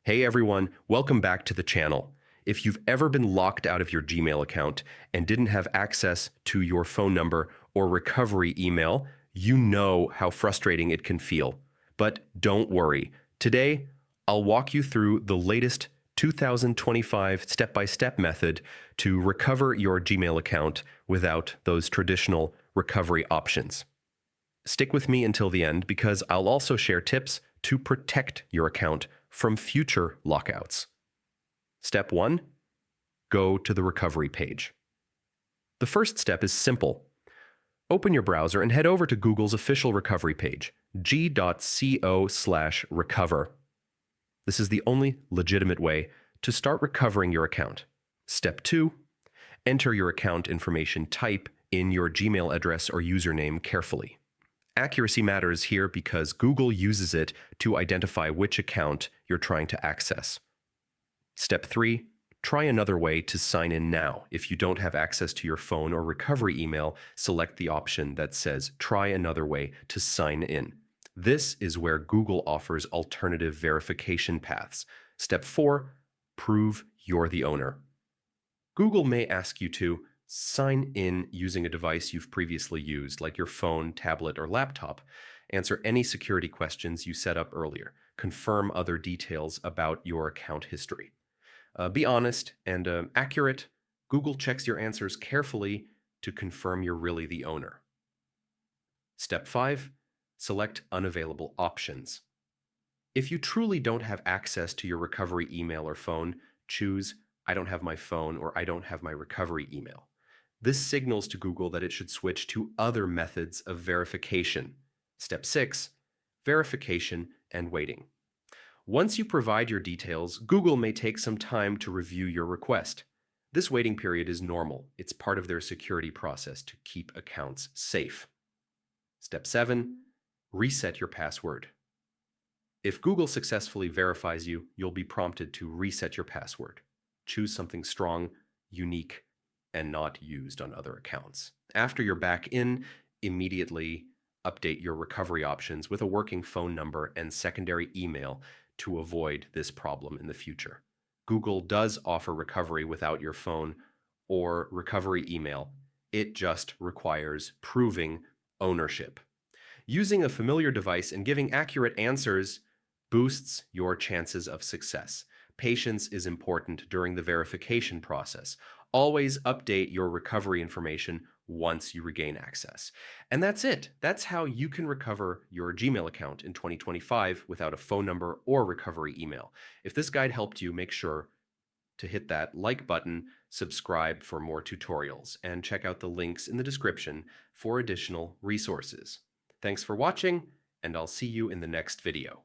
Hey everyone, welcome back to the channel. If you've ever been locked out of your Gmail account and didn't have access to your phone number or recovery email, you know how frustrating it can feel. But don't worry. Today, I'll walk you through the latest 2025 step-by-step method to recover your Gmail account without those traditional recovery options. Stick with me until the end because I'll also share tips to protect your account from future lockouts. Step 1. Go to the recovery page. The first step is simple. Open your browser and head over to Google's official recovery page, g.co/recover. This is the only legitimate way to start recovering your account. Step 2. Enter your account information type in your Gmail address or username carefully. Accuracy matters here because Google uses it to identify which account you're trying to access. Step 3. Try another way to sign in now. If you don't have access to your phone or recovery email, select the option that says Try another way to sign in. This is where Google offers alternative verification paths. Step 4. Prove you're the owner. Google may ask you to sign in using a device you've previously used, like your phone, tablet, or laptop. Answer any security questions you set up earlier. Confirm other details about your account history. Be honest and accurate. Google checks your answers carefully to confirm you're really the owner. Step 5. Select unavailable options. If you truly don't have access to your recovery email or phone, choose I don't have my phone or I don't have my recovery email. This signals to Google that it should switch to other methods of verification. Step 6. Verification and waiting. Once you provide your details, Google may take some time to review your request. This waiting period is normal. It's part of their security process to keep accounts safe. Step 7. Reset your password. If Google successfully verifies you, you'll be prompted to reset your password. Choose something strong, unique, and not used on other accounts. After you're back in, immediately update your recovery options with a working phone number and secondary email to avoid this problem in the future. Google does offer recovery without your phone or recovery email. It just requires proving ownership. Using a familiar device and giving accurate answers boosts your chances of success. Patience is important during the verification process. Always update your recovery information once you regain access. And that's it. That's how you can recover your Gmail account in 2025 without a phone number or recovery email. If this guide helped you, make sure to hit that like button, subscribe for more tutorials, and check out the links in the description for additional resources. Thanks for watching, and I'll see you in the next video.